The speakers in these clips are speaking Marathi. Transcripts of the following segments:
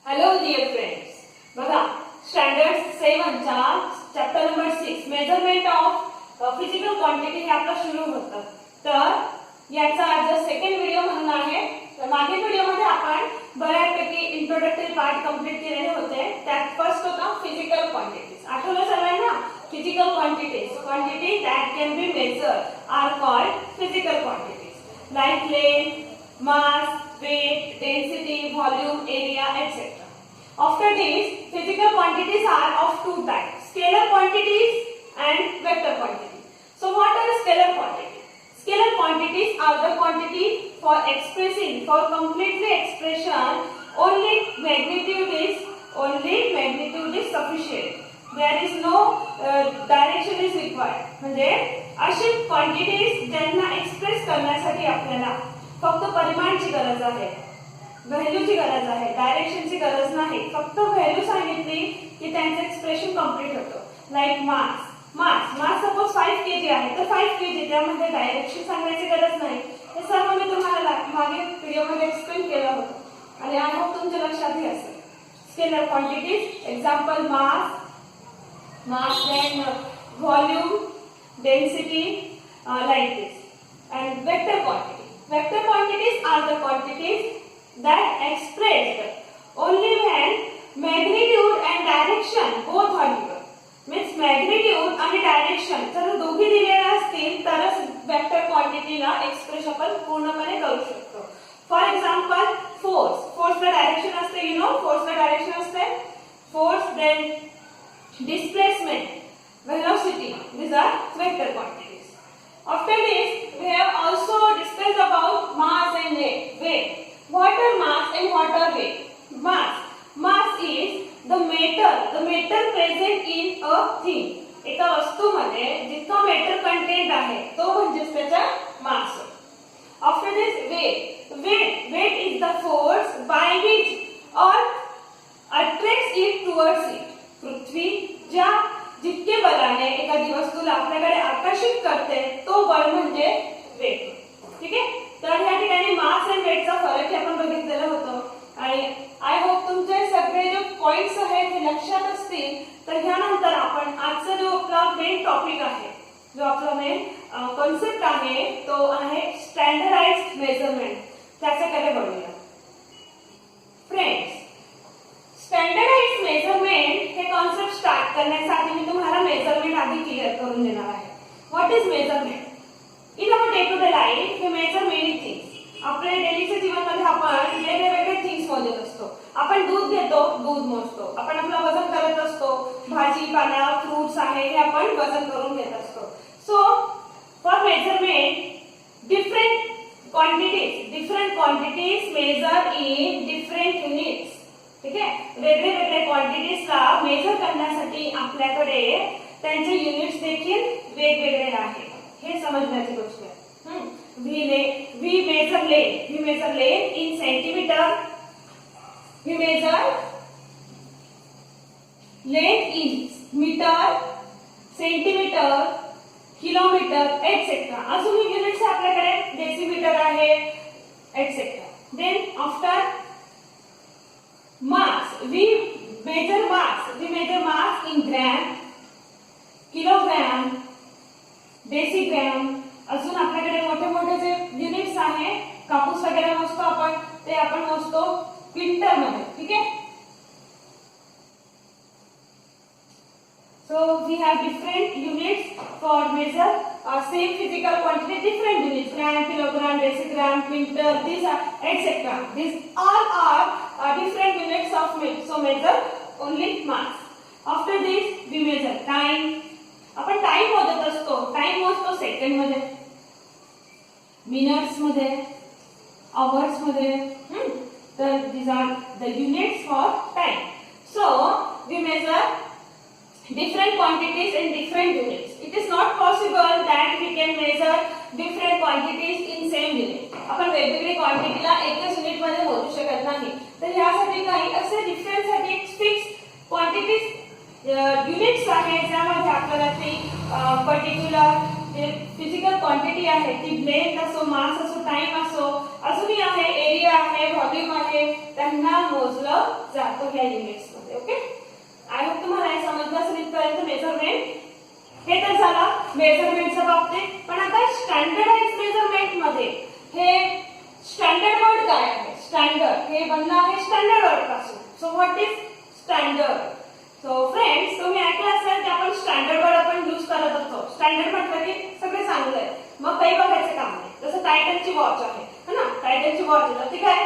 हॅलो डिअर फ्रेंड्स, बघा स्टँडर्ड 7 चा chapter number 6 measurement of physical quantity हे आपलं सुरू होतं. तर याचा आज सेकंड व्हिडिओ म्हणून आहे. तर मागील व्हिडिओमध्ये आपण बऱ्यापैकी इंट्रोडक्टरी पार्ट कंप्लीट केलेले होते. त्यात फर्स्ट होता फिजिकल क्वांटिटीज. आठवलं सर्वांना? Physical quantities, quantity that can be measured are called physical quantities like length, mass, weight, density, volume, area, etc. After this, physical quantities are of two types: scalar quantities and vector quantities. So, what are scalar quantities? Scalar quantities are the quantity for expressing, for completely expression, only magnitude is sufficient. There is no direction is required. म्हणजे अशी क्वांटिटीज ज्यांना एक्सप्रेस करण्यासाठी आपल्याला फक्त परिमाणची गरज आहे, व्हॅल्यूची गरज आहे, डायरेक्शनची गरज नाही. फक्त व्हॅल्यू सांगितली की त्यांचं एक्सप्रेशन कंप्लीट होतं. लाईक मास सपोज 5 kg आहे तर 5 kg, त्यामध्ये डायरेक्शन सांगायची गरज नाही. हे सर्व मी तुम्हाला मागील व्हिडिओमध्ये एक्सप्लेन केलं होतं आणि आय होप तुमच्या लक्षातही असेल. Scalar quantities example mass then volume, density, like this. And vector quantity. Vector quantities are the quantities that expressed only when magnitude and direction both are given. Means magnitude आणि direction जर दोघी दिलेल्या असतील तरच वेक्टर क्वांटिटीला एक्सप्रेस आपण पूर्णपणे करू शकतो. फॉर एक्झाम्पल फोर्सला डायरेक्शन असते, फोर्सला डायरेक्शन असते. Force then displacement, velocity, these are vector quantities. After this, we have also discussed about mass and weight. What are mass and what are weight? Mass is the matter present in a thing. एका वस्तूमध्ये जितका मेटर कंटेंट आहे तो म्हणजे त्याचा मास. After this, weight is the force by which earth attracts it towards it. पृथ्वी ज्या जितके बलाने एखादी वस्तूला आपल्याकडे आकर्षित करते तो बळ म्हणजे वेट. ठीक आहे. तर या ठिकाणी मास आणि वेटचा फरक आपण बघितलेला होतो आणि आय होप तुमचे सगळे जे पॉइंट्स आहेत हे लक्षात असतील. तर ह्यानंतर आपण आजचा जो आपला मेन टॉपिक आहे, जो आपला मेन कॉन्सेप्ट आहे तो आहे स्टँडर्डाइज्ड मेजरमेंट. त्याच्याकडे वळूया. फ्रेंड्स, स्टँडर्डाइज्ड मेजरमेंट हे कॉन्सेप्ट स्टार्ट करण्यासाठी मी तुम्हाला मेजरमेंट आधी क्लिअर करून देणार आहे. What is measurement? In our day to day life we measure many things. आपल्या डेलीच्या जीवनामध्ये आपण वेगवेगळे थिंग्स मोजत असतो. आपण दूध घेतो, दूध मोजतो. आपण आपलं वजन करत असतो. भाजीपाला, फ्रुट्स आहे हे आपण वजन करून घेत असतो. So for measurement different quantities measure in different units. ठीक आहे. वेगवेगळे क्वांटिटीजला मेजर करण्यासाठी आपल्याकडे त्यांचे युनिट्स देखील वेगवेगळे आहेत. हे समजण्याची गोष्ट आहे. We measure length in centimetre. We measure length in metre, centimetre, kilometre etcetera. अजून युनिट्स आपल्याकडे डेसिमीटर आहे etcetera. Then after mass, we measure mass in gram, kilogram, decigram. अजून आपल्याकडे मोठे मोठे जे युनिट्स आहे, कापूस वगैरे मोजतो आपण, ते आपण मोजतो क्विंटल मध्ये. ठीक आहे. So we have different units for measure same physical quantity. Different units: gram, kilogram, decigram, quintal, these are etc. These all are different units of weight. So measure only mass. After this we measure time. आपण टाइम मोजत असतो. टाइम मोजतो सेकंड मध्ये, मिनिट्स मध्ये, आवर्स मध्ये. तर these are the units for time. So we measure different quantities in different units. It is not possible that we can measure different quantities in same unit. आपण वेगवेगळी क्वांटिटीला एकच युनिट मध्ये मोजू शकत नाही. तर यासाठी काही असे डिफरंट साठी फिक्स क्वांटिटीज युनिट्स आहेत ज्यामध्ये आपल्याला ती पर्टिक्युलर जे फिजिकल क्वांटिटी आहे ती लेंथ असो, मास असो, टाइम असो, अजूनही आहे एरिया आहे, व्हॉल्यूम आहे, त्यांना मोजलं जातो ह्या युनिट्स मध्ये. ओके, आय होप तुम्हाला हे समजलं असेल इथपर्यंत मेजरमेंट. हे तर झालं मेजरमेंटच्या बाबतीत. पण आता स्टँडर्डाइज मेजरमेंट मध्ये हे स्टँडर्ड वर्ड काय आहे? स्टँडर्ड हे बनलं आहे स्टँडर्ड वर्ड पासून. So what is standard? So friends, तुम्ही ऐकलं असेल की आपण स्टँडर्ड वर्ड आपण यूज करत असतो. स्टँडर्ड म्हटलं की सगळे चांगलं आहे, मग काही बघायचं काम नाही. जसं टायटनची वॉच आहे ना, टायटनची वॉच आहे ती काय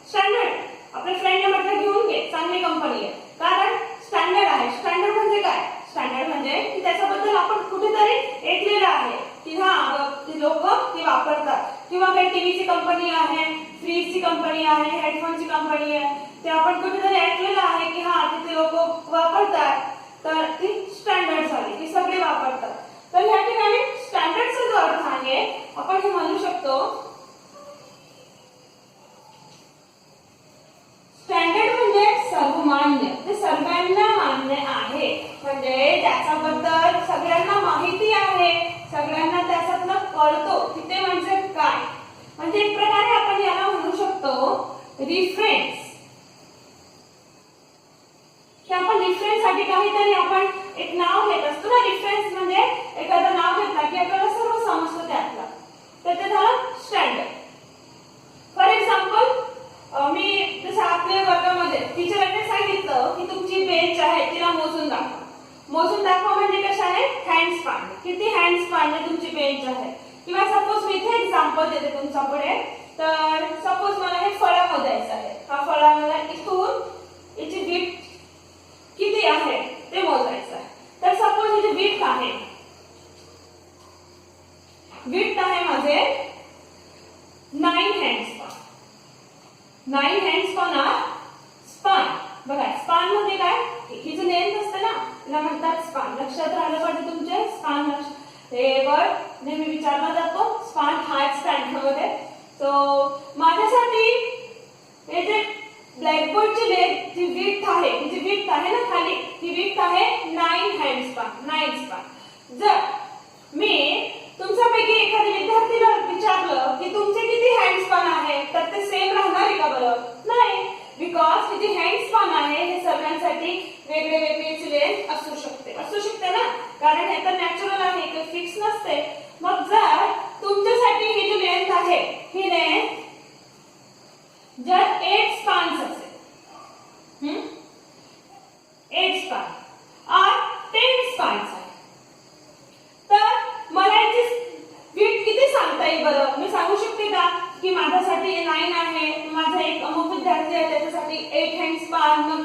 स्टँडर्ड. आपल्या फ्रेंडने म्हटलं घेऊन घे, चांगली कंपनी आहे, कारण स्टँडर्ड आहे. स्टँडर्ड म्हणजे काय? स्टँडर्ड म्हणजे की त्याच्याबद्दल आपण कुठेतरी ऐकलेलं आहे की हा लोक ती वापरतात. किंवा काही टीव्हीची कंपनी आहे, फ्रीजची कंपनी आहे, हेडफोनची कंपनी आहे, ते आपण कुठेतरी ऐकलेलं आहे की हा तिथे लोक वापरतात, तर ती स्टँडर्ड झाली, ती सगळे वापरतात. तर या ठिकाणी स्टँडर्डचा जो अर्थ आहे आपण हे म्हणू शकतो, स्टँडर्ड म्हणजे सर्वमान्य, ते सर्वांना मान्य आहे. म्हणजे त्याच्याबद्दल सगळ्यांना माहिती आहे, सगळ्यांना त्याच्यातलं कळतो की ते म्हणजे काय. म्हणजे एक प्रकारे आपण याला म्हणू शकतो रिफरन्स. की आपण रिफरन्स साठी काहीतरी आपण एक नाव घेत असतो ना. रिफरन्स म्हणजे एखादं नाव घेतला की आपल्याला सर्व समजतं त्यातलं, तर ते झालं स्टँडर्ड. फॉर एक्झाम्पल, मी जसं आपल्या वर्गामध्ये टीचरांनी सांगितलं की तुमची बेंच आहे तिला मोजून दाखवा. मोजून दाखवा म्हणजे कशाने? Hand span. किती हँड स्पॅन तुमची बेंच आहे. किंवा सपोज मी इथे एक्झाम्पल देते तुमच्या पुढे. तर सपोज मला हे फळं मोजायचं आहे. हा फळा मला इथून याची विड्थ किती आहे ते मोजायचं आहे. तर सपोज याची विड्थ आहे माझे 9 hand span. 9 hand span span. बघा स्पॅन म्हणजे काय? ही जी लेंथ असते ना तिला म्हणतात स्पॅन. लक्षात राहिलं पाहिजे तुमचे स्पॅन. हे वर्ड नेहमी विचारला जातो स्पॅन हाय स्टँडर्ड मध्ये. सो माझ्यासाठी हे जे ब्लॅकबोर्डची लेंथ जी विड्थ आहे, जी विड्थ आहे ना खाली, ती विड्थ आहे 9 हँड स्पॅन. 9 स्पॅन. जर मी तुमच्यापैकी एखाद्या विद्यार्थीला विचारलं की तुमचे किती हँड स्पॅन आहे, तर ते सेम राहणार आहे का? बरं नाही, बिकॉज ही जी हँड स्पॅन आहे हे सगळ्यांसाठी वेगळे वेगळी लेंथ असू शकते ना, कारण हे तर नॅचरल आहे, काही फिक्स नसते. मग जर तुमच्यासाठी ही जी लेंथ आहे ही लेंथ जर 8 स्पॅन्स असेल, 8 स्पॅन और 10 स्पॅन्स आहे, तर मला याची विड्थ किती सांगता येईल? बरं मी सांगू शकते का की माझ्यासाठी 9 आहे, माझा एक अमुक विद्यार्थी आहे त्याच्यासाठी 8 हँड स्पॅन, मग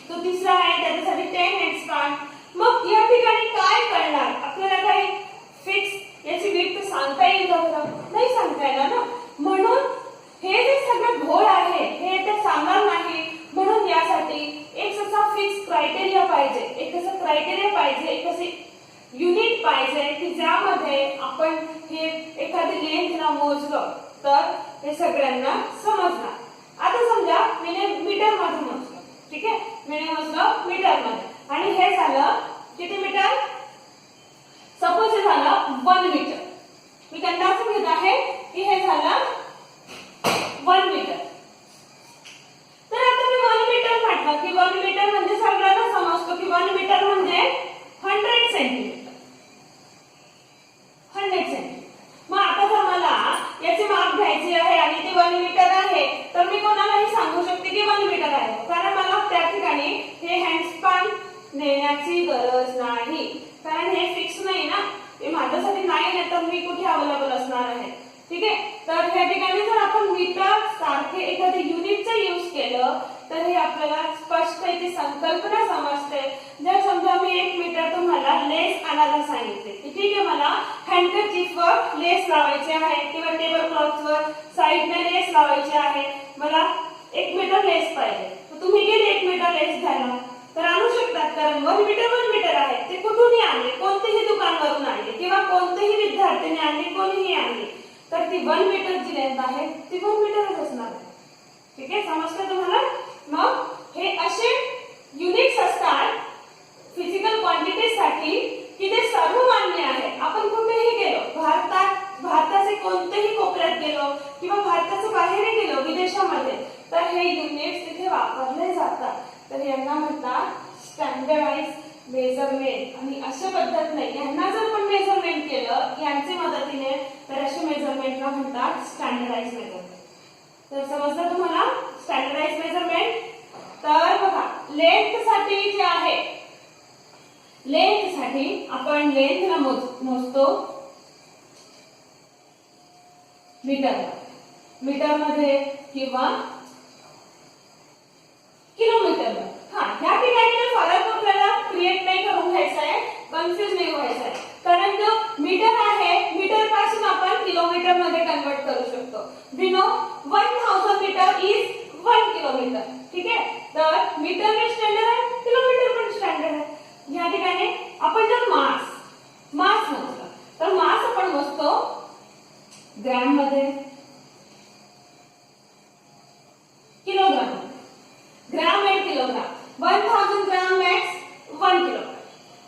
तो तिसरा आहे त्याच्यासाठी 10 हँड स्पॅन. मग या ठिकाणी काय करणार? आपल्याला काही फिक्स याची विड्थ सांगता येईल का? नाही सांगता येणार ना. म्हणून हे जे सगळं घोळ आहे हे तर सांगणार नाही. म्हणून यासाठी एक असा फिक्स क्रायटेरिया पाहिजे, एक असं क्रायटेरिया पाहिजे, एक असे युनिट पाहिजे की ज्यामध्ये आपण हे एखादी लेंथला मोजलं तर हे सगळ्यांना समजणार. आता समजा मी मीटर मध्ये मोजलं, ठीक आहे, मी मोजलं मीटर मध्ये आणि हे झालं किती मीटर? सपोज हे झालं 1 मीटर. मी अंदाज घेत आहे की हे झालं 1 मीटर. तर आता मी 1 मीटर म्हटलं की 1 मीटर म्हणजे सगळ्यांना समजतो की 1 मीटर म्हणजे 100 सेंटीमीटर. 100 सेंटीमीटर. मग आता जर मला याचे माप घ्यायचे आहे आणि ते 1 मीटर आहे, तर मी कोणालाही सांगू शकते की 1 मीटर आहे, कारण मला त्या ठिकाणी हे हँडस्पॅन नेण्याची गरज नाही, कारण हे फिक्स नाही ना. ते माझ्यासाठी नाही आहे तर मी कुठे अवेलेबल असणार आहे, ठीक आहे. तर ह्या ठिकाणी जर आपण मीटर सारखे एखादे युनिटचा यूज केलं तर हे आपल्याला स्पष्ट याची संकल्पना समजते. जर समजा मी 1 मीटर तुम्हाला लेस आणायला सांगितले, ठीक आहे, मला हँडकरचीफवर लेस लावायचे आहे किंवा टेबल क्लॉथवर साईडने लेस लावायचे आहे, मला 1 मीटर लेस पाहिजे, तर तुम्ही गेले 1 मीटर लेस घ्यायला तर आणू शकतात, कारण 1 मीटर आहे. ते कुठूनही आणले, कोणतेही दुकानवरून आणले किंवा कोणतेही विद्यार्थ्याने आणले, कोणीही आणले, तर ती 1 मीटर जी लेंथ आहे ती 1 मीटरच असणार आहे, ठीक आहे. समजतं तुम्हाला? मग हे असे युनिट्स असतात फिजिकल क्वांटिटीसाठी की ते सर्वमान्य आहे. आपण कुठेही गेलो, भारताचे कोणत्याही कोपऱ्यात गेलो किंवा भारताच्या बाहेर गेलो विदेशामध्ये, तर हे युनिट्स तिथे वापरले जातात. म्हणतात स्टँडर्डाइज मेजरमेंट. आणि अशा पद्धतीने यांना जर पण मेजरमेंट केलं यांच्या मदतीने तर अशा मेजरमेंटला म्हणतात स्टँडर्डाइज मेजरमेंट. तर समजलं तुम्हाला स्टँडर्डाइज मेजरमेंट. तर बघा लेंथ साठी जे आहे, लेंथ साठी आपण लेंथला मोजतो मीटर मध्ये किंवा किलोमीटर. हा, या ठिकाणी फरक आपल्याला क्रिएट नाही करून घ्यायचा आहे, कन्फ्युज नाही व्हायचं आहे. कारण जो मीटर आहे, मीटर पासून आपण किलोमीटर मध्ये कन्वर्ट करू शकतो. We know 1000 metre is 1 kilometre. ठीक आहे. तर मीटर पण स्टँडर्ड आहे, किलोमीटर पण स्टँडर्ड आहे. या ठिकाणी आपण जर मास मोजलं तर मास आपण मोजतो ग्रॅम मध्ये, kilogram, gram and kilogram. 1000 gram max 1 kilogram.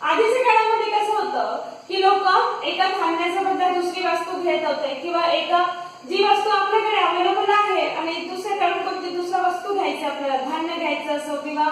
आधीच्या काळामध्ये कसं होतं की लोक एका धान्याच्या बदल्यात दुसरी वस्तू घेत होते किंवा एका जी वस्तू आपल्याकडे अवेलेबल आहे आणि दुसऱ्याकडून कोणती दुसरी वस्तू घ्यायची, आपल्याला धान्य घ्यायचं असो किंवा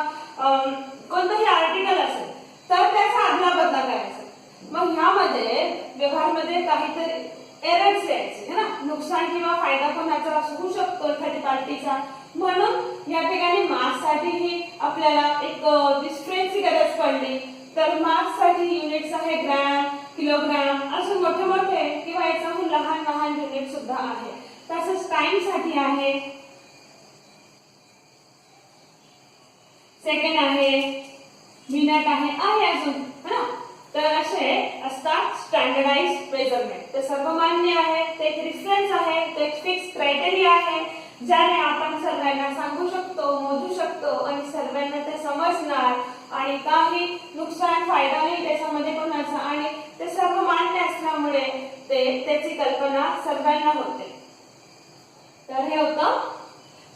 कोणतंही आर्टिकल असेल तर त्याचा आदला बदला करायचा. मग ह्यामध्ये व्यवहारमध्ये काहीतरी एरर्स यायचे है ना, नुकसान किंवा फायदा कोणाचा होऊ शकतो एखादी पार्टीचा. म्हणून या ठिकाणी मास साठी ही आपल्याला एक डिस्ट्रेंसची गरज पडली. तर मास साठी युनिट्स आहे ग्रॅम, किलोग्राम, असे मोठे मोठे किंवा याच्याहून लहान लहान युनिट सुद्धा आहे. तसंच टाइम साठी आहे, सेकंड आहे, मिनिट आहे अजून है ना. तर असे असतात स्टँडर्डाइज मेजरमेंट. ते सर्वमान्य आहे, ते एक रेफरन्स आहे, ते एक फिक्स क्रायटेरिया आहे ज्याने आपण सर्वांना सांगू शकतो, मोजू शकतो आणि सर्वांना ते समजणार आणि काही नुकसान फायदा नाही त्याच्यामध्ये कोणाचा, आणि ते सर्व मान्य असल्यामुळे त्याची कल्पना सर्वांना होते. तर हे होतं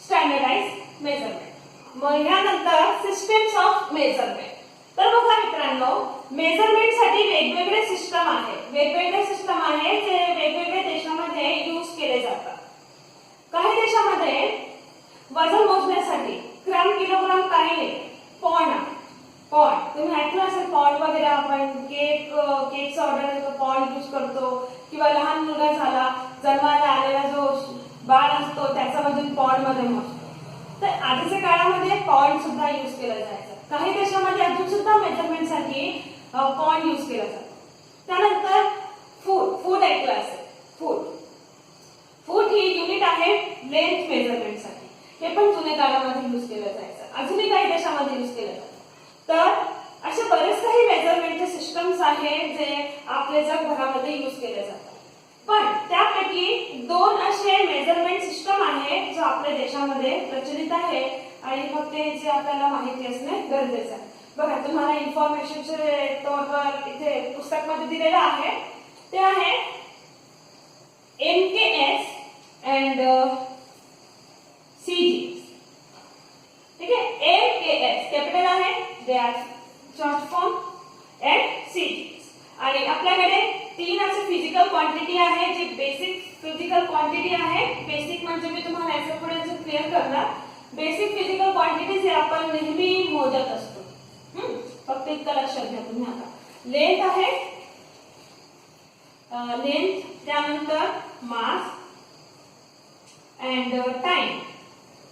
स्टँडर्डाइज मेजरमेंट. मग यानंतर सिस्टम्स ऑफ मेजरमेंट. तर बघा मित्रांनो, मेजरमेंट साठी वेगवेगळे सिस्टम आहे, जे वेगवेगळ्या देशामध्ये यूज केले जातात. काही देशामध्ये वजन मोजण्यासाठी ग्राम, किलोग्राम काही नाही, पॉन्ड. तुम्ही ऐकलं असेल पॉन्ड वगैरे. आपण केकचं ऑर्डर पॉन्ड यूज करतो किंवा लहान मुलगा झाला, जन्माला आलेला जो बाळ असतो त्याचं वजन पॉन्ड मध्ये मोजतो. तर आधीच्या काळामध्ये पॉन्ड सुद्धा यूज केला जायचा. काही देशामध्ये अजून सुद्धा मेजरमेंट साठी पॉन्ड यूज केला जातो. त्यानंतर फूट ऐकलं असेल. फूट ही युनिट आहे लेंथ मेजरमेंट साठी. हे पण जुन्या काळामध्ये यूज केलं जायचं, अजूनही काही देशामध्ये यूज केलं जातं. तर असे बरेच काही मेजरमेंटचे सिस्टम्स आहेत जे आपल्या जगभरामध्ये यूज केले जातात. पण त्यापैकी 2 असे मेजरमेंट सिस्टम आहे जो आपल्या देशामध्ये प्रचलित आहे आणि फक्त जे आपल्याला माहिती असणे गरजेचं आहे. बघा, तुम्हाला इन्फॉर्मेशनचे तौरवर इथे पुस्तकामध्ये दिलेलं आहे. ते आहे MKS and CG. ठीक आहे. MKS कॅपिटल आहे, they are short form, and CG. आणि आपल्याकडे 3 असे फिजिकल क्वांटिटी आहे जे बेसिक फिजिकल क्वांटिटी आहे. बेसिक म्हणजे मी तुम्हाला याच्या पुढे क्लिअर करणार. बेसिक फिजिकल क्वांटिटी जे आपण नेहमी मोजत असतो. फक्त इतकं लक्षात घ्या तुम्ही. आता लेंथ आहे, लेंथ, त्यानंतर मास अँड टाइम.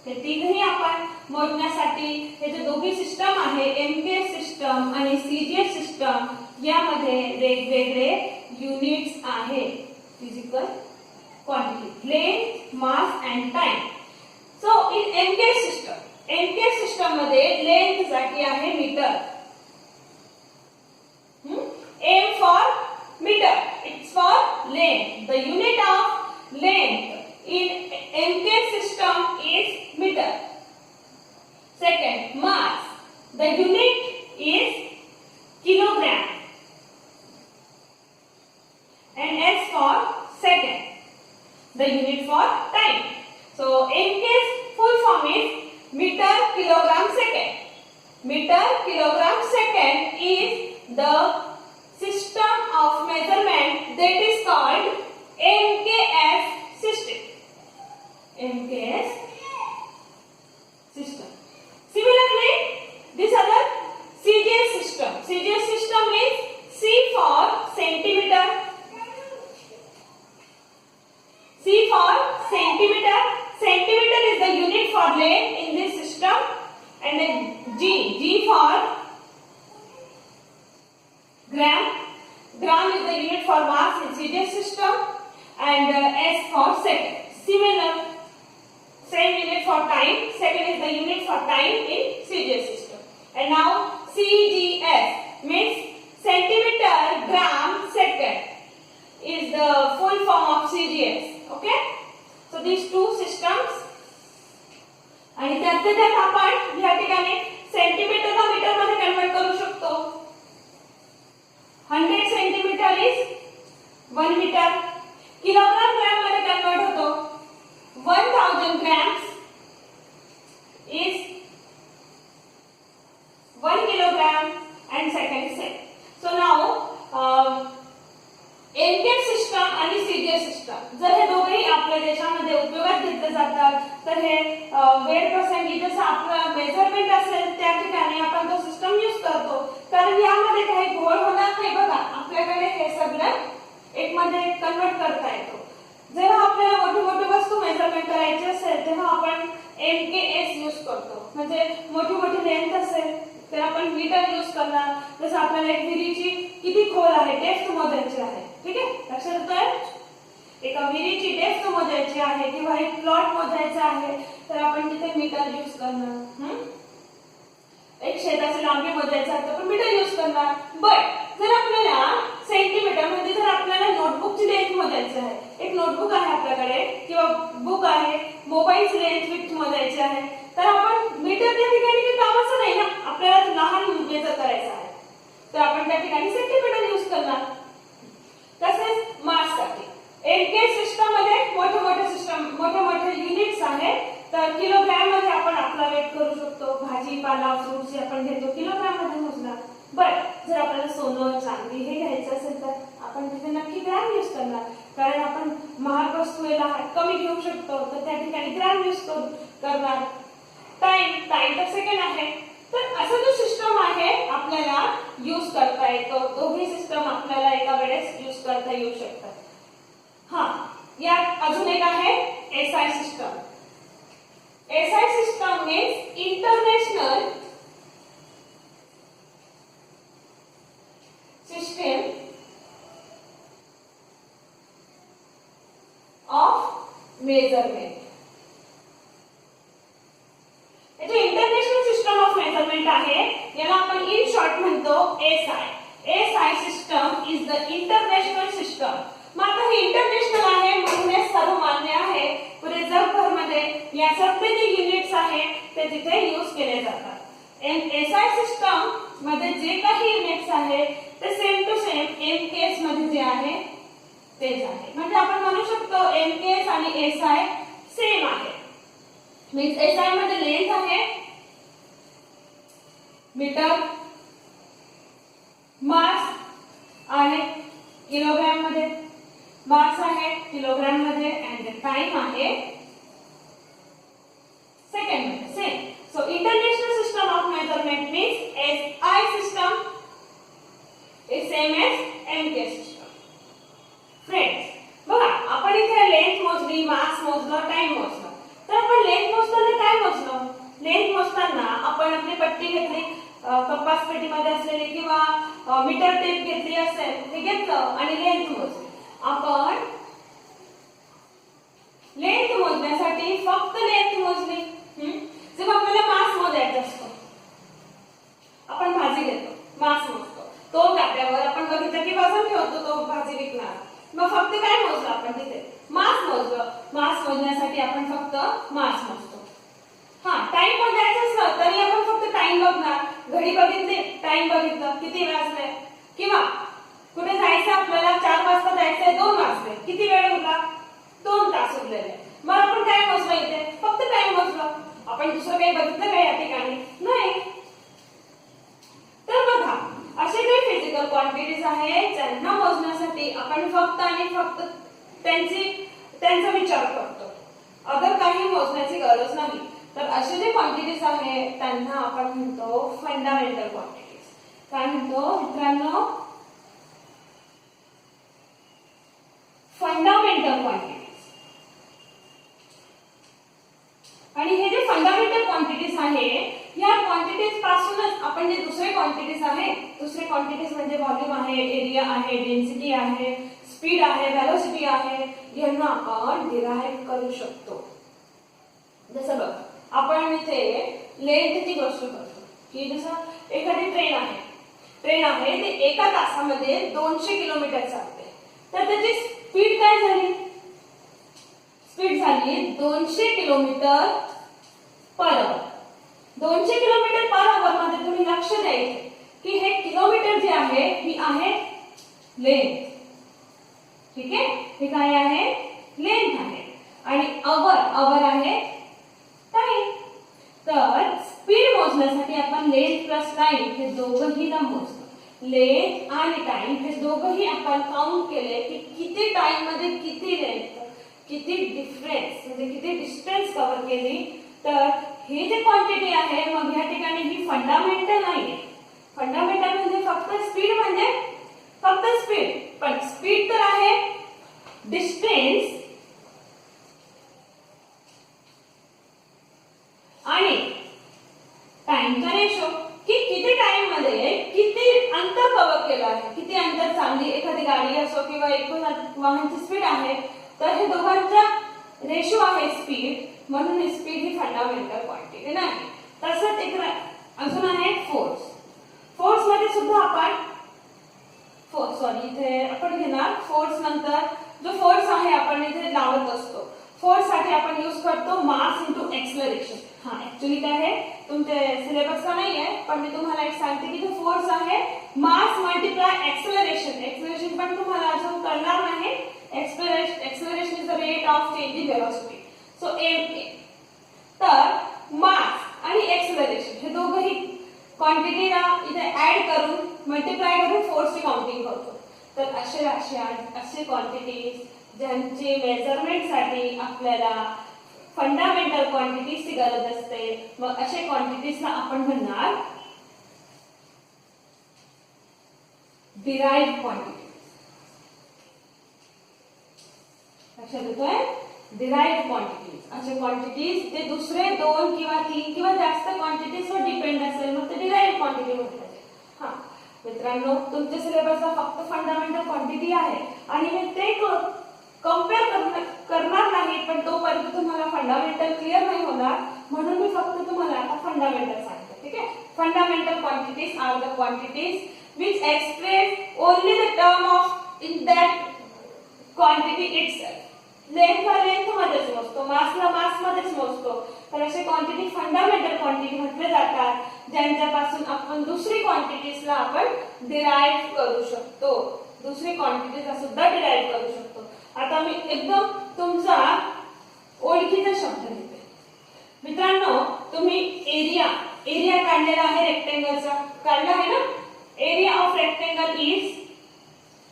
हे तिघही आपण मोजण्यासाठी हे जे दोघी सिस्टम आहे, MKS सिस्टम आणि CGS सिस्टम, यामध्ये वेगवेगळे युनिट्स आहे physical quantity, length, mass and time. So in MKS system मध्ये लेंथ साठी आहे metre. M for meter, it's for length. The unit of length in MKS system is meter. Second, mass. The unit is kilogram. And S for second. The unit for time. So MKS full form is meter kilogram second. Meter kilogram second is the system of measurement that is called MKS system. MKS system. Similarly, this other for length in this system, and then G for gram. Gram is the unit for mass in CGS system, and S for second. Similar, same unit for time. Second is the unit for time in CGS system. And now CGS means centimeter gram second is the full form of CGS. Okay? So these two systems. आणि त्यात आपण या ठिकाणी सेंटीमीटर ला मीटर मध्ये कन्वर्ट करू शकतो. 100 centimetre is 1 metre. Kilogram gram मध्ये कन्वर्ट होतो. 1000 grams is 1 kilogram and second is same. So now NKF system आणि सीजीएस सिस्टम जर हे दोघेही आपल्या देशामध्ये उपयोगात घेतले जातात तर हे वेळ प्रसंगी जसं आपलं मेजरमेंट असेल त्या ठिकाणी आपण तो सिस्टम यूज करतो. कारण यामध्ये काही घोळ होणार नाही. बघा आपल्याकडे हे सगळं एक मध्ये कन्वर्ट करता येतो. जेव्हा आपल्याला मोठी मोठी वस्तू मेजरमेंट करायची असेल तेव्हा आपण एमकेएस यूज करतो. म्हणजे मोठी मोठी लेंथ असेल तर आपण मीटर यूज करणार. जसं आपल्याला एक विहिरीची किती खोल आहे डेप्थ मोजायची आहे. ठीक आहे, लक्षात येतंय? एका विहिरीची डेप्थ मोजायची आहे किंवा एक प्लॉट मोजायचा आहे तर आपण तिथे मीटर यूज करणार. एक शेताची लांबी मोजायची आहे तर आपण मीटर यूज करणार. बट जर आपल्याला सेंटीमीटर म्हणजे जर आपल्याला नोटबुकची लेंथ मोजायची आहे, एक नोटबुक आहे आपल्याकडे किंवा बुक आहे, मोबाईलची लेंथ विड्थ मोजायची आहे तर आपण मीटर त्या ठिकाणी काही कामाचं नाही ना. आपल्याला लहान मेजर करायचं आहे तर आपण त्या ठिकाणी सेंटीमीटर यूज करणार. तसेच माससाठी एनकेएफ सिस्टम मध्ये मोठे मोठे युनिट्स आहेत. तर किलोग्रॅम मध्ये आपण आपला वेट करू शकतो. भाजीपाला फ्रूट्स जे आपण घेतो किलोग्रॅम मध्ये मोजणार. बट जर आपल्याला सोनं चांदी हे घ्यायचं असेल तर आपण तिथे नक्की ग्रॅम यूज करणार. कारण आपण महाग वस्तूला कमी घेऊ शकतो तर त्या ठिकाणी ग्रॅम यूज करणार. टाइम तर सेकंड आहे. तर असं जो सिस्टम आहे आपल्याला यूज करता येतो. दोन्ही सिस्टम आपल्याला एका वेळेस यूज करता येऊ शकतात. हा, यात अजून एक आहे SI system. SI system means international system of measurement. जो इंटरनॅशनल सिस्टम ऑफ मेजरमेंट आहे याला आपण इन शॉर्ट म्हणतो SI. SI system is the international system. मग आता हे इंटरनॅशनल आहे म्हणून हे सर्वमान्य आहे. पुढे जगभरमध्ये या सगळे जे युनिट्स आहेत ते तिथे यूज केले जातात. एसआय सिस्टम मध्ये जे काही युनिट्स आहेत ते सेम टू सेम एमकेएस मध्ये जे आहे तेच आहे. म्हणजे आपण म्हणू शकतो एमकेएस आणि एसआय सेम आहे. मीन्स एसआय मध्ये लेंथ आहे मीटर, मास आहे किलोग्रॅम मध्ये, मास आहे किलोग्रॅम मध्ये, अँड टाइम आहे सेकंड मध्ये. Same. So international system of measurement means SI system is same as MKS system. Friends बघा आपण इथे लेंथ मोजली, मास मोजलं, टाइम मोजलं. तर आपण लेंथ मोजताना काय मोजलं? लेंथ मोजताना आपण आपली पट्टी घेतली, कंपास पेटीमध्ये असलेली किंवा मीटर टेप घेतली असेल हे घेतलं आणि लेंथ मोजली. आपण लेंथ मोजण्यासाठी फक्त लेंथ मोजली. जेव्हा आपल्याला मास मोजायचा असतो आपण भाजी घेतो, मास मोजतो, तो डब्यावर आपण बघितलं की वजन ठेवतो तो भाजी विकणार. मग फक्त काय मोजलं आपण तिथे? मास मोजलं. मास मोजण्यासाठी आपण फक्त मास मोजतो. हा, टाइम मोजायचं असलं तरी आपण फक्त टाइम बघणार. घडी बघितली, टाइम बघितलं, किती वाजले, किंवा कुठे जायचं आपल्याला 4 वाजता जायचंय, 2 वाजले, किती वेळ उरला? 2 तास उरलेले. मग आपण काय मोजलं इथे? फक्त टाइम मोजलं. आपण दुसरं काही बघितलं का या ठिकाणी? नाही. तर बघा असे काही फिजिकल क्वांटिटीज आहेत ज्यांना मोजण्यासाठी आपण फक्त आणि फक्त त्यांचा विचार करतो. अगर काही मोजण्याची गरज नाही. तर असे जे क्वांटिटीज आहेत त्यांना आपण म्हणतो फंडामेंटल क्वांटिटीज. काय म्हणतो मित्रांनो? Fundamental quantities. आणि हे जे फंडामेंटल क्वांटिटीज आहे, या क्वांटिटीज पासूनच आपण जे दुसरे क्वांटिटीज आहे, दुसरे क्वांटिटीज म्हणजे व्हॉल्यूम आहे, एरिया आहे, डेन्सिटी आहे, स्पीड आहे, व्हेलोसिटी आहे, यांना आपण डिराइव्ह करू शकतो. जसं बघ, आपण इथे लेंथची गोष्ट करतो की जसं एखादी ट्रेन आहे ते एका तासामध्ये 200 किलोमीटर चालते, तर त्याची स्पीड काय झाली? स्पीड झाली 200 kilometre per hour. 200 kilometre per hour मध्ये तुम्ही लक्ष द्यायचे की हे किलोमीटर जे आहे ही आहे लेंथ. ठीक आहे, हे काय आहे? लेंथ आहे. आणि आवर आहे टाइम. तर स्पीड मोजण्यासाठी आपण लेंथ प्लस टाइम हे दोघंही मोजतो. लेंथ आणि टाइम हे दोघंही आपण काउंट केले की किती टाइम मध्ये किती लेंथ, किती डिफरन्स म्हणजे किती डिस्टन्स कव्हर केली. तर हे जे क्वांटिटी आहे, मग या ठिकाणी ही फंडामेंटल नाहीये. फंडामेंटल म्हणजे फक्त स्पीड, म्हणजे फक्त स्पीड. पण स्पीड तर आहे, डिस्टन्स आणि टाइमचा रेशो की किती टाइम मध्ये किती अंतर कव्हर केलं आहे, किती अंतर चालली एखादी गाडी असो किंवा एकूण वाहनाची स्पीड आहे. तर हे दोघांचा रेशो आहे स्पीड, म्हणून स्पीड ही फंडामेंटल क्वांटिटी नाही. तसंच एक अजून आहे फोर्स. फोर्स मध्ये सुद्धा आपण इथे आपण घेणार फोर्स. नंतर जो फोर्स आहे आपण इथे लावत असतो, फोर्स साठी आपण यूज करतो मास इंटू एक्सेलरेशन. हा ऍक्च्युअली काय आहे तुमच्या सिलेबसला नाही आहे, पण मी तुम्हाला एक सांगते की जो फोर्स आहे मास मल्टिप्लाय एक्सेलरेशन. एक्सेलरेशन पण तुम्हाला अजून कळणार नाही. Acceleration is the rate of change in velocity. So M. तर मास आणि एक्सेलरेशन हे दोघंही क्वांटिटीला इथे ऍड करून मल्टिप्लाय करून फोर्सची काउंटिंग करतो. तर असे क्वांटिटीज ज्यांचे मेजरमेंट साठी आपल्याला फंडामेंटल क्वांटिटीजची गरज असते, मग असे क्वांटिटीजला आपण म्हणणार डिराइव्ड क्वांटिटी. लक्षात येतोय? डिराइव्ड क्वांटिटीज असे क्वांटिटीज जे दुसरे 2 किंवा 3 किंवा जास्त क्वांटिटीजवर डिपेंड असेल, मग ते डिराइव्ड क्वांटिटी म्हणतात. हा मित्रांनो, तुमच्या सिलेबसला फक्त फंडामेंटल क्वांटिटी आहे आणि मी ते कम्पेअर करणार नाही, पण तोपर्यंत तुम्हाला फंडामेंटल क्लिअर नाही होणार, म्हणून मी फक्त तुम्हाला आता फंडामेंटल सांगते. ठीक आहे, fundamental quantities are the quantities which express only the term of in that quantity itself. Length ला लेंथ मध्येच मोजतो, मास ला मास मध्येच मोजतो. तर असे क्वांटिटी फंडामेंटल क्वांटिटी म्हटले जातात, ज्यांच्यापासून आपण दुसरी क्वांटिटीजला आपण डिराइव्ह करू शकतो. दुसरी क्वांटिटीजला सुद्धा डिराइव्ह करू शकतो. आता मी एकदम तुमचा ओळखीचा शब्द लिहिते. मित्रांनो, तुम्ही एरिया काढलेला आहे रेक्टेंगलचा, काढला आहे ना? Area of rectangle is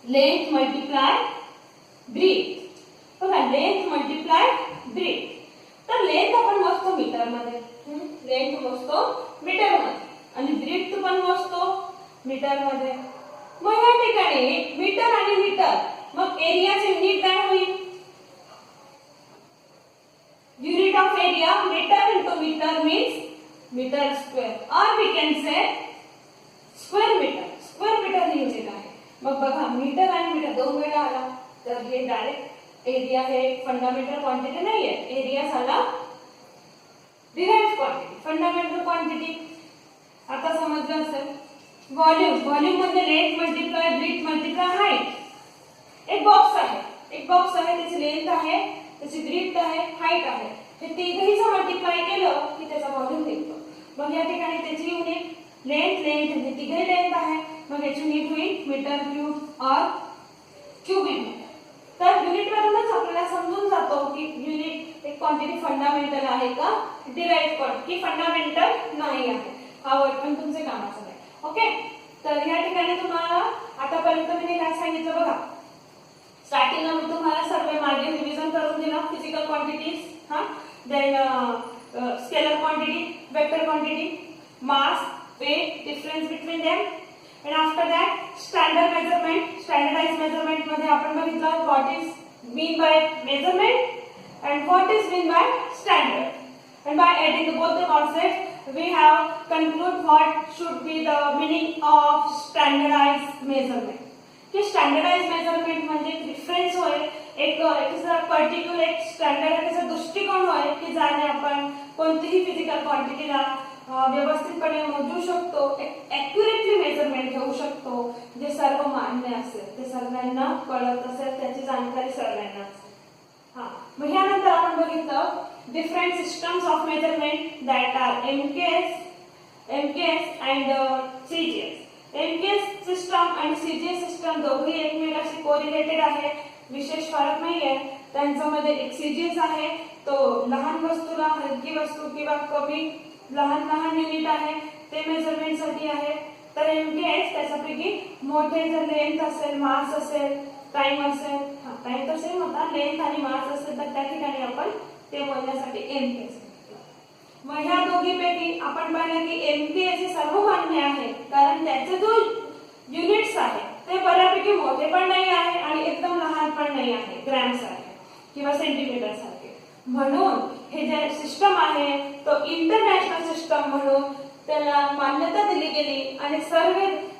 length multiply breadth. बघा, लेंथ मल्टिप्लाय ब्रीथ. तर लेंथ आपण मोजतो मीटर मध्ये, लेंथ मोजतो मीटर मध्ये आणि ब्रीथ पण मोजतो मीटर मध्ये. मग या ठिकाणी मीटर आणि मीटर, मग एरियाचे युनिट काय होईल? Unit of area meter into meter means meter square, और we can say square meter. Square meter ही युनिट आहे. मग बघा, मीटर आणि मीटर दोन वेळा आला, तर हे डायरेक्ट एरिया हे फंडामेंटल क्वांटिटी नाहीये. एरिया झाला डिराइव्ड क्वांटिटी, फंडामेंटल क्वांटिटी. आता समजलं असेल. व्हॉल्यूम म्हणजे length multiply breadth multiply height. एक बॉक्स आहे, त्याची लेंथ आहे, त्याची ब्रीथ आहे, हाईट आहे. हे तिघही जर मल्टिप्लाय केलं की त्याचा व्हॉल्यूम निघतो. मग या ठिकाणी त्याची युनिट लेंथ हे तिघही लेंथ आहे, मग याची युनिट होईल मीटर क्यूब और क्यूबिक मीटर. तर युनिट वरूनच आपल्याला समजून जातो की युनिट एक क्वांटिटी फंडामेंटल आहे का डिराइव्ड क्वांटिटी फंडामेंटल नाही आहे. हा वर्ड पण तुमचे कामाचा नाही. ओके, तर या ठिकाणी तुम्हाला आतापर्यंत मी काय सांगितलं बघा. स्टार्टिंगला मी तुम्हाला सर्व मागे रिव्हिजन करून दिलं. Physical quantities, then scalar quantity, vector quantity, mass, weight, difference between them, and after that standardized measurement मध्ये आपण बघितलं what is mean by measurement and what is mean by standard, and by adding both the concepts, we have conclude what should be the meaning of standardized measurement. की स्टँडर्डाइज मेजरमेंट म्हणजे डिफरन्स होय, एक पर्टिक्युलर एक स्टँडर्ड त्याचा दृष्टिकोन होय की ज्याने आपण कोणतीही फिजिकल क्वांटिटीला व्यवस्थितपणे मोजू शकतो, ॲक्युरेटली मेजरमेंट घेऊ शकतो, जे सर्व मान्य असेल, ते सर्वांना कळत असेल, त्याची जाणकारी सर्वांना असेल. हा, मग यानंतर आपण बघितलं different systems of measurement that are MKS and CGS. MKS system आणि सीजीएस सिस्टम दोघे एकमेकांशी कोरिलेटेड आहे, विशेष फरक नाहीये. त्यांच्यामध्ये एक सीजीएस आहे तो लहान वस्तूला हलकी वस्तू किंवा कमी लहान लहान युनिट आहे ते मेजरमेंट साठी आहे. तर एमकेएस त्याच्यापैकी मोठे जर लेंथ असेल, मास असेल, टाइम असेल, टाइम तर सेम होता, लेंथ आणि मास असेल तर त्या ठिकाणी आपण ते मोजण्यासाठी एमकेएस. मग ह्या दोघीपैकी आपण पाहिलं की एमकेएस हे सर्वमान्य आहे कारण त्याचे जो युनिट्स आहे ते बऱ्यापैकी मोठे पण नाही आहे आणि एकदम लहान पण नाही आहे, ग्रॅम सारखे किंवा सेंटीमीटर सारखे. म्हणून हे जे सिस्टम आहे तो इंटरनॅशनल सिस्टम म्हणून त्याला मान्यता दिली गेली आणि सर्व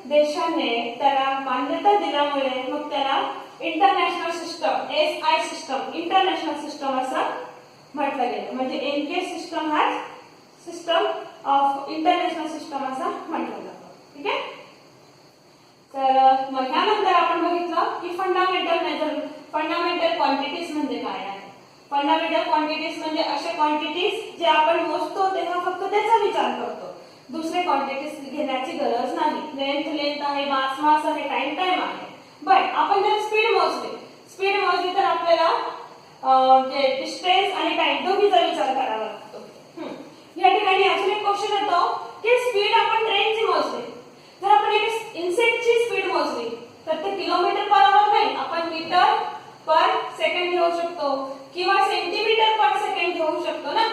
देशांनी त्याला मान्यता दिल्यामुळे मग त्याला international system SI system international system असं म्हटलं गेलं. म्हणजे एमकेएस सिस्टम हा सिस्टम ऑफ इंटरनॅशनल सिस्टम असं म्हटलं जातं. ठीक आहे. तर मग यानंतर आपण बघितलं की फंडामेंटल क्वांटिटीज म्हणजे काय आहे. फंडामेंटल क्वांटिटीज म्हणजे असे क्वांटिटीज जे आपण मोजतो तेव्हा फक्त त्याचा विचार करतो, दुसरे क्वांटिटीज घेण्याची गरज नाही. लेंथ आहे, मास आहे, टाइम आहे. बट आपण जर स्पीड मोजली तर आपल्याला डिस्टन्स आणि टाइम दोन्हीचा विचार करावा लागतो. या ठिकाणी अजून एक क्वेश्चन येतो की स्पीड आपण ट्रेनची मोजली, जर आपण एक इन्सेक्टची स्पीड मोजली तर ते किलोमीटर पर आवर नाही, आपण मीटर पर सेकंड घेऊ शकतो किंवा सेंटीमीटर पर सेकंड घेऊ शकतो ना.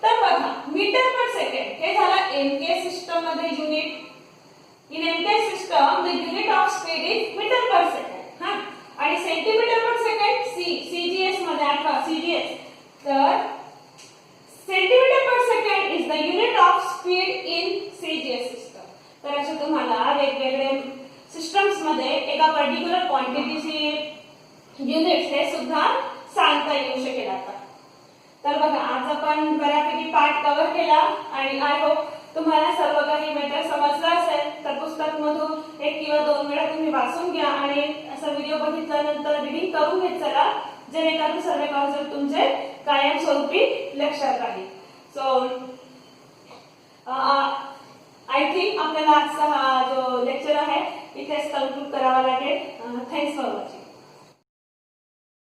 तर बघा मीटर पर सेकंड हे झालं एमकेएस सिस्टम मध्ये unit. In MKS system the unit of speed is metre per second. हा, आणि सेंटीमीटर पर सेकंड सीजीएस मध्ये आठवा सीजीएस. तर centimetre per second is the unit of speed in CGS system. तर असे तुम्हाला वेगवेगळे सिस्टम्स मध्ये एका पर्टिक्युलर क्वांटिटीची युनिट्स हे सुद्धा सांगता येऊ शकेल आता. तर बघा आज आपण बऱ्यापैकी पार्ट कव्हर केला आणि आय होप तुम्हाला सर्व काही मॅटर समजलं असेल. तर पुस्तक मधून 1 किंवा 2 वेळा तुम्ही वाचून घ्या आणि असा व्हिडिओ बघितल्यानंतर रीडिंग करून घेत चला, जेणेकरून सर्व कॉन्सेप्ट तुमचे कायमस्वरूपी लक्षात राहील. सो आय थिंक आपल्याला आजचा हा जो लेक्चर आहे इथेच कन्क्लूड करावा लागेल. Thanks for watching.